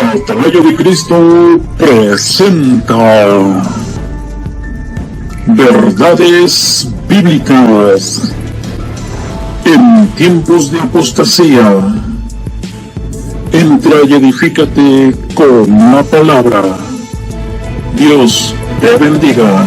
Atalaya de Cristo presenta verdades bíblicas en tiempos de apostasía. Entra y edifícate con la palabra. Dios te bendiga.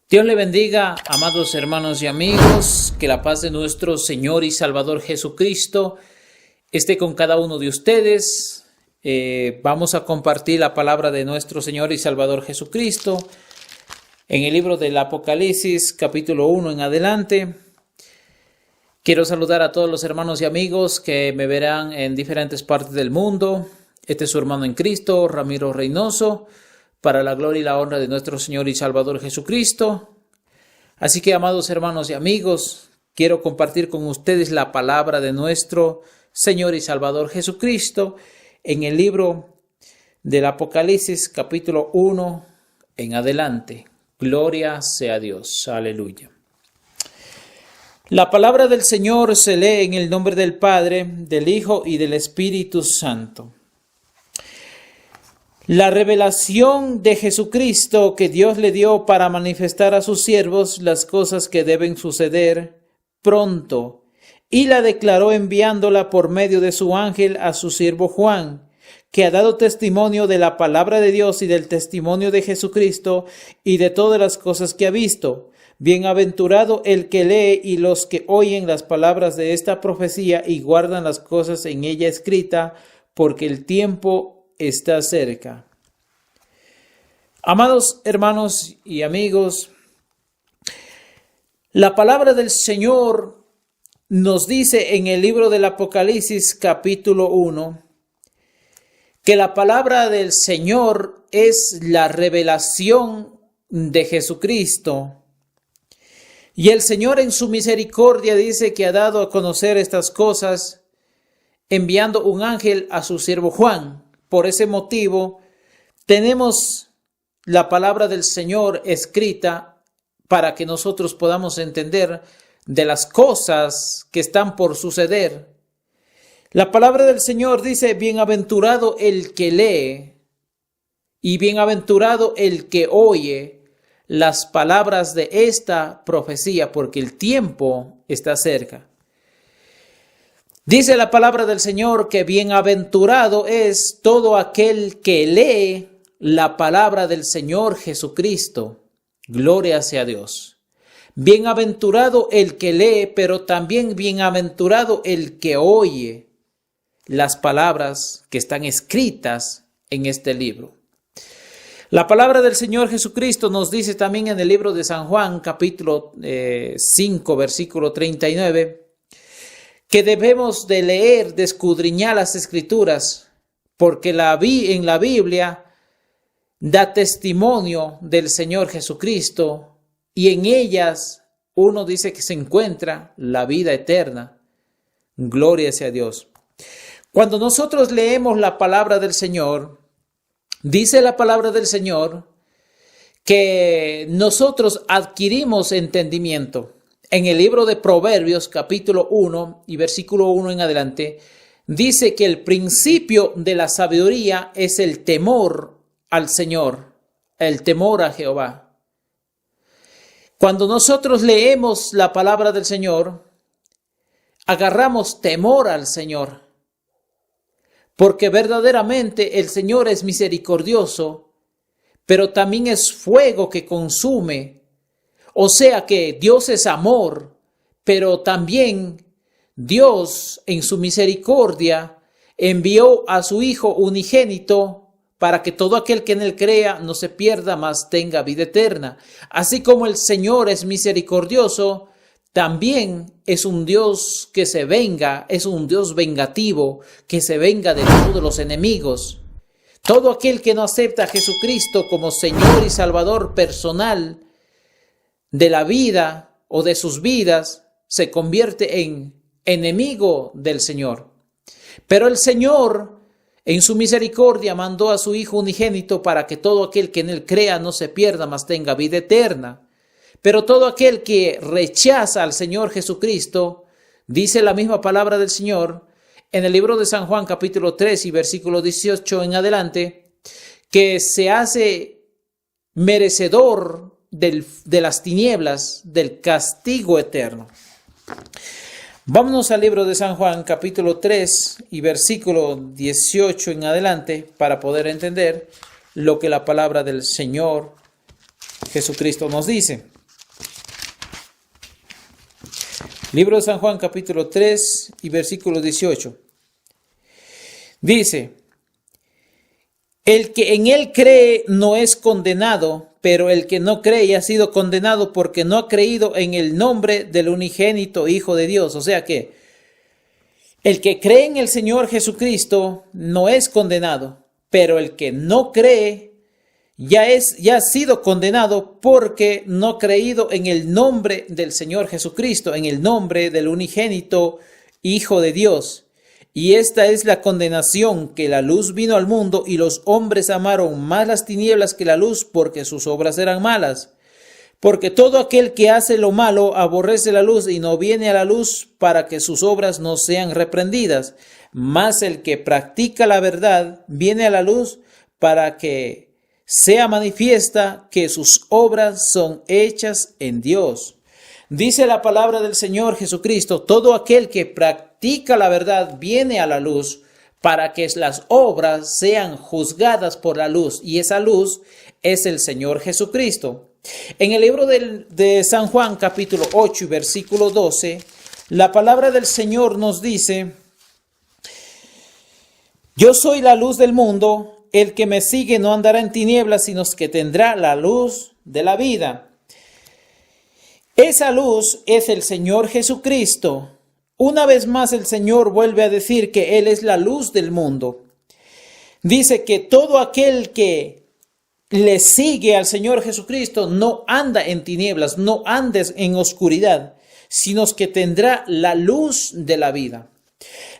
Dios le bendiga, amados hermanos y amigos, que la paz de nuestro Señor y Salvador Jesucristo esté con cada uno de ustedes. Vamos a compartir la palabra de nuestro Señor y Salvador Jesucristo en el libro del Apocalipsis, capítulo 1 en adelante. Quiero saludar a todos los hermanos y amigos que me verán en diferentes partes del mundo. Este es su hermano en Cristo, Ramiro Reynoso, para la gloria y la honra de nuestro Señor y Salvador Jesucristo. Así que, amados hermanos y amigos, quiero compartir con ustedes la palabra de nuestro Señor y Salvador Jesucristo en el libro del Apocalipsis, capítulo 1 en adelante. Gloria sea a Dios. Aleluya. La palabra del Señor se lee en el nombre del Padre, del Hijo y del Espíritu Santo. La revelación de Jesucristo que Dios le dio para manifestar a sus siervos las cosas que deben suceder pronto, y la declaró enviándola por medio de su ángel a su siervo Juan, que ha dado testimonio de la palabra de Dios y del testimonio de Jesucristo y de todas las cosas que ha visto. Bienaventurado el que lee y los que oyen las palabras de esta profecía y guardan las cosas en ella escritas, porque el tiempo está cerca. Amados hermanos y amigos, la palabra del Señor nos dice en el libro del Apocalipsis capítulo 1 que la palabra del Señor es la revelación de Jesucristo. Y el Señor en su misericordia dice que ha dado a conocer estas cosas enviando un ángel a su siervo Juan. Por ese motivo, tenemos la palabra del Señor escrita para que nosotros podamos entender de las cosas que están por suceder. La palabra del Señor dice, bienaventurado el que lee y bienaventurado el que oye las palabras de esta profecía, porque el tiempo está cerca. Dice la palabra del Señor que bienaventurado es todo aquel que lee la palabra del Señor Jesucristo. Gloria sea a Dios. Bienaventurado el que lee, pero también bienaventurado el que oye las palabras que están escritas en este libro. La palabra del Señor Jesucristo nos dice también en el libro de San Juan, capítulo 5, versículo 39, que debemos de leer, de escudriñar las Escrituras, porque en la Biblia da testimonio del Señor Jesucristo y en ellas uno dice que se encuentra la vida eterna. Gloria sea a Dios. Cuando nosotros leemos la palabra del Señor, dice la palabra del Señor que nosotros adquirimos entendimiento. En el libro de Proverbios, capítulo 1 y versículo 1 en adelante, dice que el principio de la sabiduría es el temor al Señor, el temor a Jehová. Cuando nosotros leemos la palabra del Señor, agarramos temor al Señor, porque verdaderamente el Señor es misericordioso, pero también es fuego que consume. O sea que Dios es amor, pero también Dios en su misericordia envió a su Hijo unigénito para que todo aquel que en él crea no se pierda, mas tenga vida eterna. Así como el Señor es misericordioso, también es un Dios que se venga, es un Dios vengativo, que se venga de todos los enemigos. Todo aquel que no acepta a Jesucristo como Señor y Salvador personal de la vida o de sus vidas, se convierte en enemigo del Señor. Pero el Señor, en su misericordia, mandó a su Hijo unigénito para que todo aquel que en él crea no se pierda, mas tenga vida eterna. Pero todo aquel que rechaza al Señor Jesucristo, dice la misma palabra del Señor en el libro de San Juan capítulo 3 y versículo 18 en adelante, que se hace merecedor de las tinieblas, del castigo eterno. Vámonos al libro de San Juan capítulo 3 y versículo 18 en adelante para poder entender lo que la palabra del Señor Jesucristo nos dice. Libro de San Juan capítulo 3 y versículo 18. Dice: el que en él cree no es condenado, pero el que no cree ya ha sido condenado porque no ha creído en el nombre del unigénito Hijo de Dios. O sea que el que cree en el Señor Jesucristo no es condenado, pero el que no cree ya ha sido condenado porque no ha creído en el nombre del Señor Jesucristo, en el nombre del unigénito Hijo de Dios. Y esta es la condenación, que la luz vino al mundo y los hombres amaron más las tinieblas que la luz, porque sus obras eran malas. Porque todo aquel que hace lo malo aborrece la luz y no viene a la luz para que sus obras no sean reprendidas. Mas el que practica la verdad viene a la luz para que sea manifiesta que sus obras son hechas en Dios. Dice la palabra del Señor Jesucristo: todo aquel que practica la verdad viene a la luz para que las obras sean juzgadas por la luz, y esa luz es el Señor Jesucristo. En el libro de San Juan capítulo 8 y versículo 12, la palabra del Señor nos dice: yo soy la luz del mundo. El que me sigue no andará en tinieblas, sino que tendrá la luz de la vida. Esa luz es el Señor Jesucristo. Una vez más el Señor vuelve a decir que Él es la luz del mundo. Dice que todo aquel que le sigue al Señor Jesucristo no anda en tinieblas, no andes en oscuridad, sino que tendrá la luz de la vida.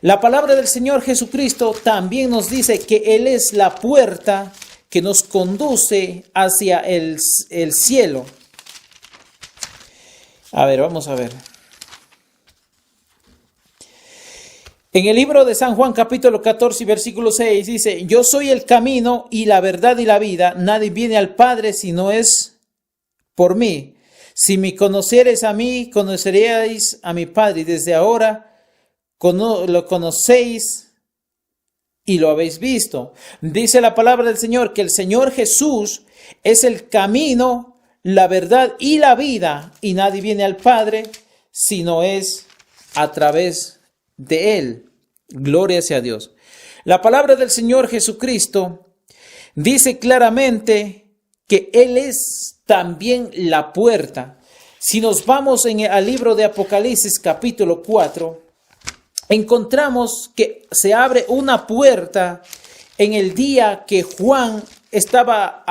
La palabra del Señor Jesucristo también nos dice que Él es la puerta que nos conduce hacia el cielo. A ver, vamos a ver. En el libro de San Juan capítulo 14 y versículo 6 dice: yo soy el camino y la verdad y la vida. Nadie viene al Padre si no es por mí. Si me conocierais a mí, conoceríais a mi Padre. Y desde ahora lo conocéis y lo habéis visto. Dice la palabra del Señor que el Señor Jesús es el camino, la verdad y la vida, y nadie viene al Padre si no es a través de Él. Gloria sea a Dios. La palabra del Señor Jesucristo dice claramente que Él es también la puerta. Si nos vamos al libro de Apocalipsis capítulo 4, encontramos que se abre una puerta en el día que Juan estaba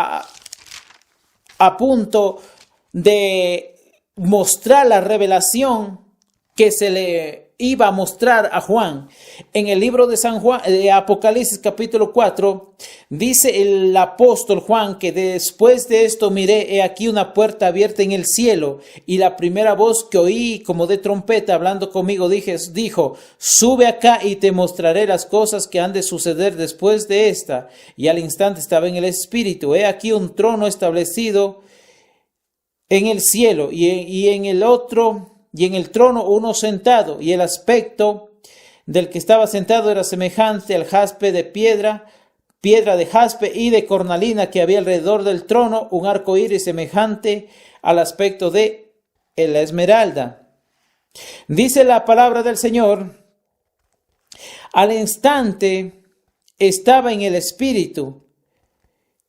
a punto de mostrar la revelación que se le iba a mostrar a Juan. En el libro de San Juan, de Apocalipsis capítulo 4, dice el apóstol Juan que después de esto miré, he aquí una puerta abierta en el cielo, y la primera voz que oí como de trompeta hablando conmigo dijo: sube acá y te mostraré las cosas que han de suceder después de esta. Y al instante estaba en el espíritu, he aquí un trono establecido en el cielo, y en el trono uno sentado, y el aspecto del que estaba sentado era semejante al jaspe de piedra de jaspe y de cornalina que había alrededor del trono, un arco iris semejante al aspecto de la esmeralda. Dice la palabra del Señor: al instante estaba en el espíritu.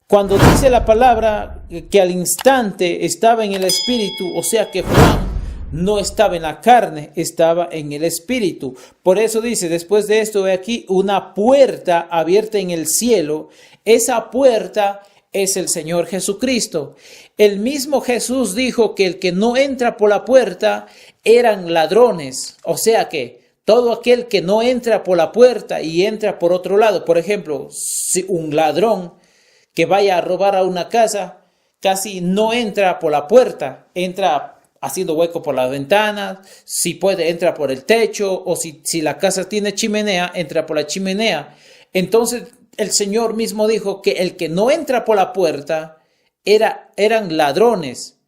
Cuando dice la palabra que al instante estaba en el espíritu, o sea que Juan no estaba en la carne, estaba en el espíritu. Por eso dice, después de esto, ve aquí una puerta abierta en el cielo. Esa puerta es el Señor Jesucristo. El mismo Jesús dijo que el que no entra por la puerta eran ladrones. O sea que todo aquel que no entra por la puerta y entra por otro lado, por ejemplo, si un ladrón que vaya a robar a una casa, casi no entra por la puerta, entra haciendo hueco por las ventanas, si puede entra por el techo, o si la casa tiene chimenea, entra por la chimenea. Entonces el Señor mismo dijo que el que no entra por la puerta eran ladrones.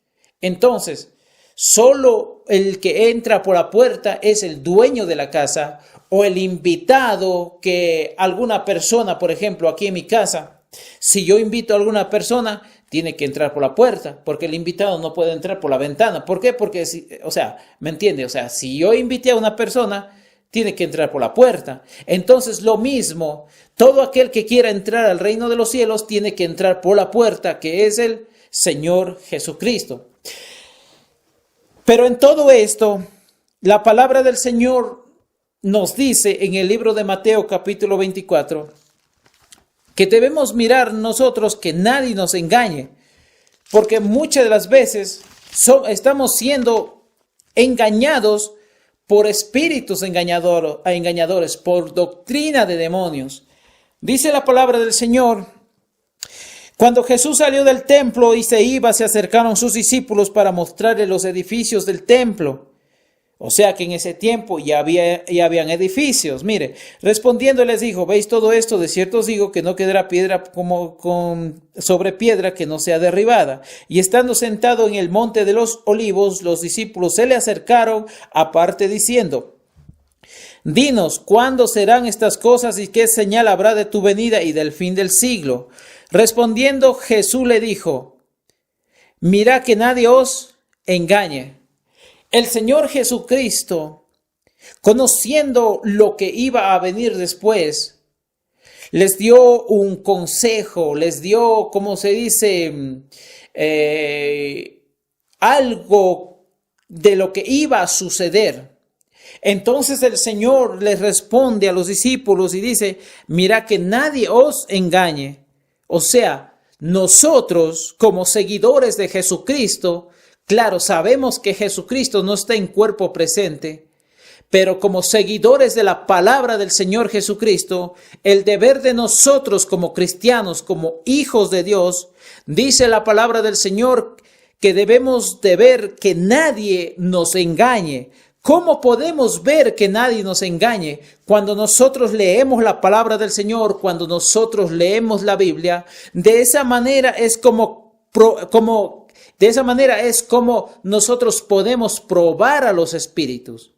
Entonces, solo el que entra por la puerta es el dueño de la casa o el invitado que alguna persona, por ejemplo, aquí en mi casa, si yo invito a alguna persona, tiene que entrar por la puerta, porque el invitado no puede entrar por la ventana. ¿Por qué? Porque, ¿me entiende? O sea, si yo invité a una persona, tiene que entrar por la puerta. Entonces, lo mismo, todo aquel que quiera entrar al reino de los cielos tiene que entrar por la puerta, que es el Señor Jesucristo. Pero en todo esto, la palabra del Señor nos dice en el libro de Mateo capítulo 24, que debemos mirar nosotros que nadie nos engañe, porque muchas de las veces estamos siendo engañados por espíritus engañadores, por doctrina de demonios. Dice la palabra del Señor, cuando Jesús salió del templo y se iba, se acercaron sus discípulos para mostrarle los edificios del templo. O sea que en ese tiempo ya habían edificios. Mire, respondiendo les dijo, ¿veis todo esto? De cierto os digo que no quedará piedra sobre piedra que no sea derribada. Y estando sentado en el monte de los olivos, los discípulos se le acercaron aparte diciendo, dinos, ¿cuándo serán estas cosas y qué señal habrá de tu venida y del fin del siglo? Respondiendo Jesús le dijo, mirad que nadie os engañe. El Señor Jesucristo, conociendo lo que iba a venir después, les dio un consejo, les dio, como se dice, algo de lo que iba a suceder. Entonces el Señor les responde a los discípulos y dice, mira que nadie os engañe. O sea, nosotros como seguidores de Jesucristo, claro, sabemos que Jesucristo no está en cuerpo presente, pero como seguidores de la palabra del Señor Jesucristo, el deber de nosotros como cristianos, como hijos de Dios, dice la palabra del Señor que debemos de ver que nadie nos engañe. ¿Cómo podemos ver que nadie nos engañe? Cuando nosotros leemos la palabra del Señor, cuando nosotros leemos la Biblia, de esa manera es como nosotros podemos probar a los espíritus.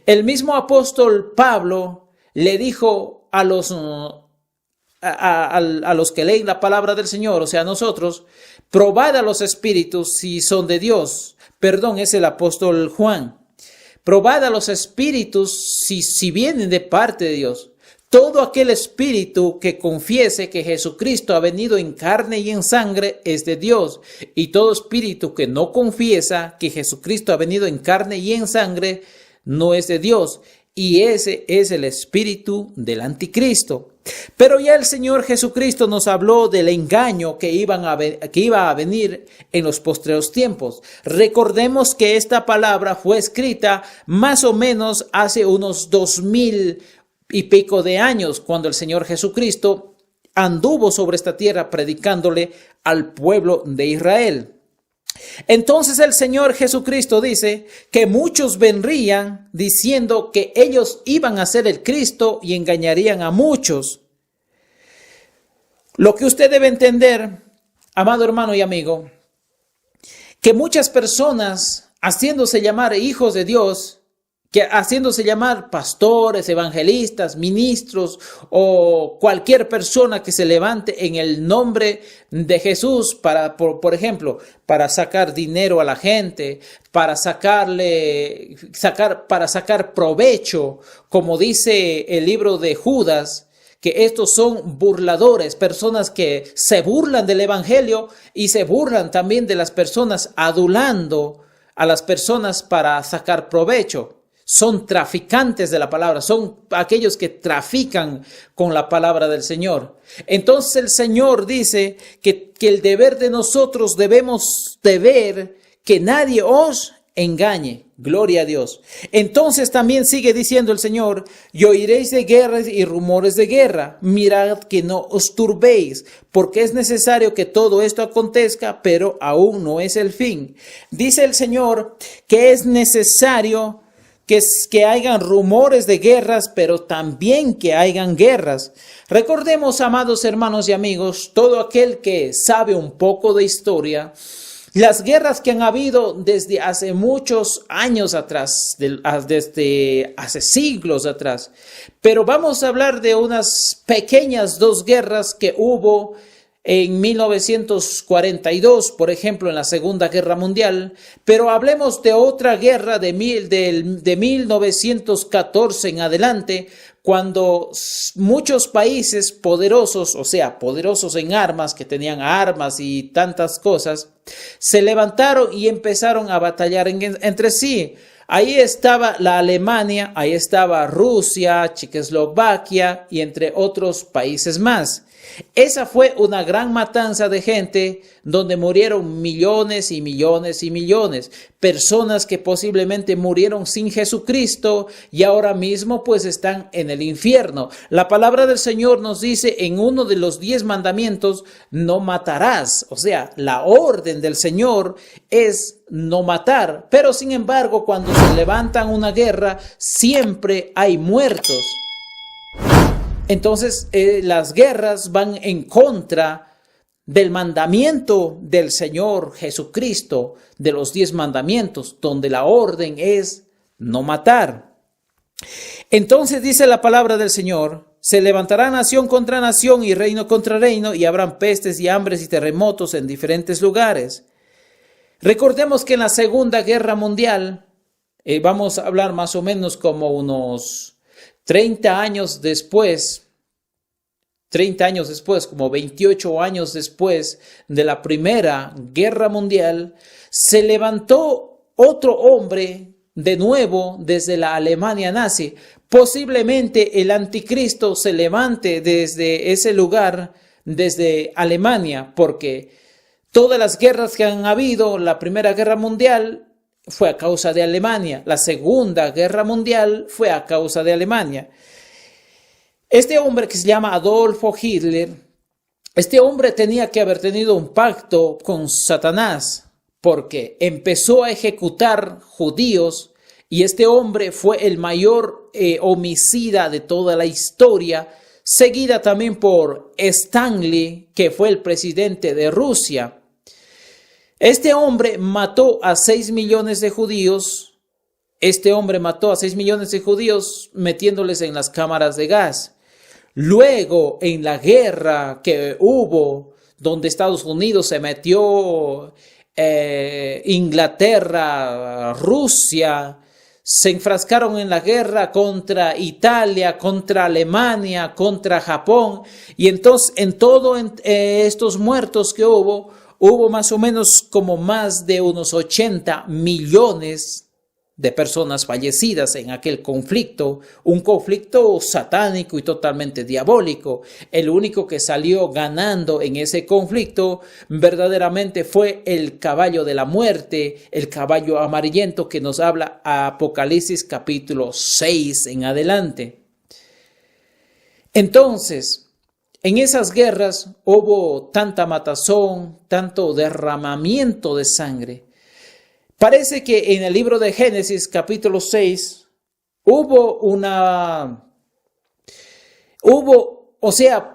El mismo apóstol Pablo le dijo a los que leen la palabra del Señor, o sea, a nosotros, probad a los espíritus si son de Dios. Perdón, es el apóstol Juan. Probad a los espíritus si vienen de parte de Dios. Todo aquel espíritu que confiese que Jesucristo ha venido en carne y en sangre es de Dios. Y todo espíritu que no confiesa que Jesucristo ha venido en carne y en sangre no es de Dios. Y ese es el espíritu del anticristo. Pero ya el Señor Jesucristo nos habló del engaño que iba a venir en los postreros tiempos. Recordemos que esta palabra fue escrita más o menos hace unos 2000 y pico de años, cuando el Señor Jesucristo anduvo sobre esta tierra predicándole al pueblo de Israel. Entonces el Señor Jesucristo dice que muchos vendrían diciendo que ellos iban a ser el Cristo y engañarían a muchos. Lo que usted debe entender, amado hermano y amigo, que muchas personas haciéndose llamar hijos de Dios, que haciéndose llamar pastores, evangelistas, ministros o cualquier persona que se levante en el nombre de Jesús para, por ejemplo, para sacar dinero a la gente, para sacar provecho, como dice el libro de Judas, que estos son burladores, personas que se burlan del evangelio y se burlan también de las personas adulando a las personas para sacar provecho. Son traficantes de la palabra, son aquellos que trafican con la palabra del Señor. Entonces el Señor dice que el deber de nosotros debemos de ver que nadie os engañe. Gloria a Dios. Entonces también sigue diciendo el Señor, y oiréis de guerras y rumores de guerra. Mirad que no os turbéis, porque es necesario que todo esto acontezca, pero aún no es el fin. Dice el Señor que es necesario que hayan rumores de guerras, pero también que hayan guerras. Recordemos, amados hermanos y amigos, todo aquel que sabe un poco de historia, las guerras que han habido desde hace muchos años atrás, desde hace siglos atrás. Pero vamos a hablar de unas pequeñas dos guerras que hubo en 1942, por ejemplo, en la Segunda Guerra Mundial, pero hablemos de otra guerra de 1914 en adelante, cuando muchos países poderosos, o sea, poderosos en armas, que tenían armas y tantas cosas, se levantaron y empezaron a batallar entre sí. Ahí estaba la Alemania, ahí estaba Rusia, Checoslovaquia y entre otros países más. Esa fue una gran matanza de gente donde murieron millones y millones y millones. Personas que posiblemente murieron sin Jesucristo y ahora mismo pues están en el infierno. La palabra del Señor nos dice en uno de los 10 mandamientos, no matarás. O sea, la orden del Señor es no matar. Pero sin embargo, cuando se levantan una guerra, siempre hay muertos. Entonces, las guerras van en contra del mandamiento del Señor Jesucristo, de los 10 mandamientos, donde la orden es no matar. Entonces dice la palabra del Señor, se levantará nación contra nación y reino contra reino, y habrán pestes y hambres y terremotos en diferentes lugares. Recordemos que en la Segunda Guerra Mundial, vamos a hablar más o menos como unos 30 años después, como 28 años después de la Primera Guerra Mundial, se levantó otro hombre de nuevo desde la Alemania nazi. Posiblemente el anticristo se levante desde ese lugar, desde Alemania, porque todas las guerras que han habido, la Primera Guerra Mundial fue a causa de Alemania. La Segunda Guerra Mundial fue a causa de Alemania. Este hombre que se llama Adolfo Hitler, este hombre tenía que haber tenido un pacto con Satanás porque empezó a ejecutar judíos y este hombre fue el mayor homicida de toda la historia, seguida también por Stanley, que fue el presidente de Rusia. Este hombre mató a 6 millones de judíos. Este hombre mató a 6 millones de judíos metiéndoles en las cámaras de gas. Luego, en la guerra que hubo, donde Estados Unidos se metió, Inglaterra, Rusia, se enfrascaron en la guerra contra Italia, contra Alemania, contra Japón. Y entonces, en todos estos muertos que hubo más o menos como más de unos 80 millones de personas fallecidas en aquel conflicto, un conflicto satánico y totalmente diabólico. El único que salió ganando en ese conflicto verdaderamente fue el caballo de la muerte, el caballo amarillento que nos habla Apocalipsis capítulo 6 en adelante. Entonces, en esas guerras hubo tanta matazón, tanto derramamiento de sangre. Parece que en el libro de Génesis, capítulo 6,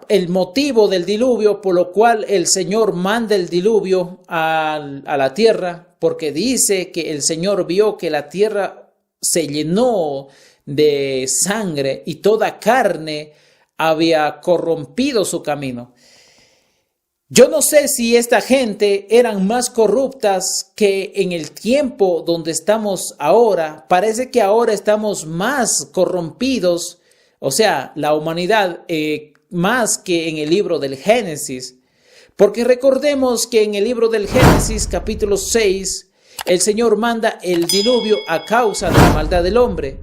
el motivo del diluvio por lo cual el Señor manda el diluvio a la tierra, porque dice que el Señor vio que la tierra se llenó de sangre y toda carne había corrompido su camino. Yo no sé si esta gente eran más corruptas que en el tiempo donde estamos ahora. Parece que ahora estamos más corrompidos, o sea, la humanidad más que en el libro del Génesis. Porque recordemos que en el libro del Génesis, capítulo 6, El Señor manda el diluvio a causa de la maldad del hombre.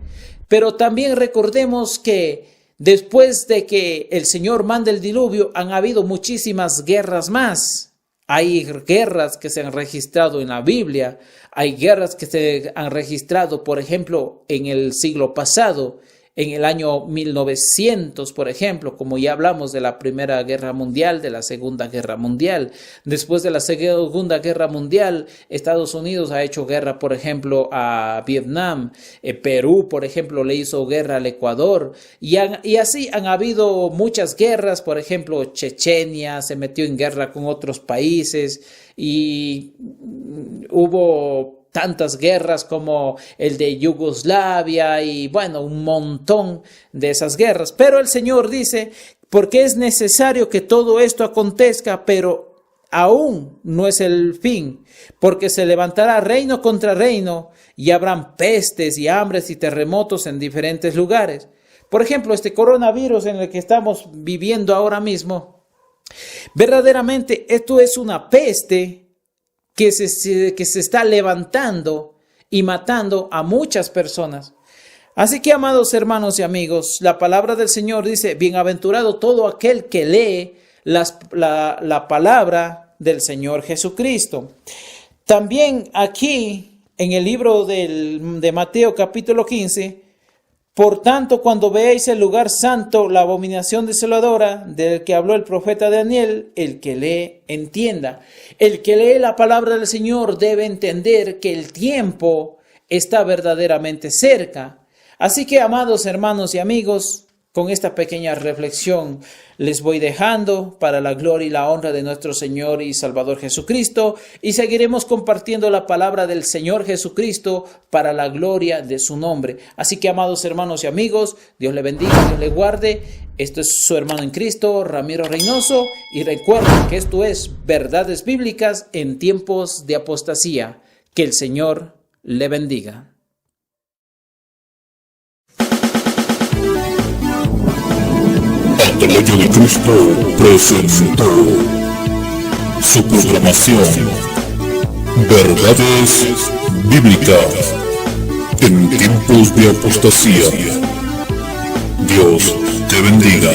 Pero también recordemos que después de que el Señor manda el diluvio, han habido muchísimas guerras más. Hay guerras que se han registrado en la Biblia, hay guerras que se han registrado, por ejemplo, en el siglo pasado, en el año 1900, por ejemplo, como ya hablamos de la Primera Guerra Mundial, de la Segunda Guerra Mundial. Después de la Segunda Guerra Mundial, Estados Unidos ha hecho guerra, por ejemplo, a Vietnam. Perú, por ejemplo, le hizo guerra al Ecuador. Y así han habido muchas guerras, por ejemplo, Chechenia se metió en guerra con otros países y hubo tantas guerras como el de Yugoslavia y bueno, un montón de esas guerras. Pero el Señor dice, porque es necesario que todo esto acontezca, pero aún no es el fin, porque se levantará reino contra reino y habrán pestes y hambres y terremotos en diferentes lugares. Por ejemplo, este coronavirus en el que estamos viviendo ahora mismo, verdaderamente esto es una peste que se está levantando y matando a muchas personas. Así que, amados hermanos y amigos, la palabra del Señor dice, bienaventurado todo aquel que lee la palabra del Señor Jesucristo. También aquí, en el libro de Mateo capítulo 15, por tanto, cuando veáis el lugar santo, la abominación desoladora del que habló el profeta Daniel, el que lee, entienda. El que lee la palabra del Señor debe entender que el tiempo está verdaderamente cerca. Así que, amados hermanos y amigos, con esta pequeña reflexión les voy dejando para la gloria y la honra de nuestro Señor y Salvador Jesucristo, y seguiremos compartiendo la palabra del Señor Jesucristo para la gloria de su nombre. Así que, amados hermanos y amigos, Dios le bendiga, Dios le guarde. Esto es su hermano en Cristo, Ramiro Reynoso, y recuerden que esto es Verdades Bíblicas en tiempos de apostasía. Que el Señor le bendiga. Atalaya de Cristo presentó su programación Verdades Bíblicas en tiempos de apostasía. Dios te bendiga.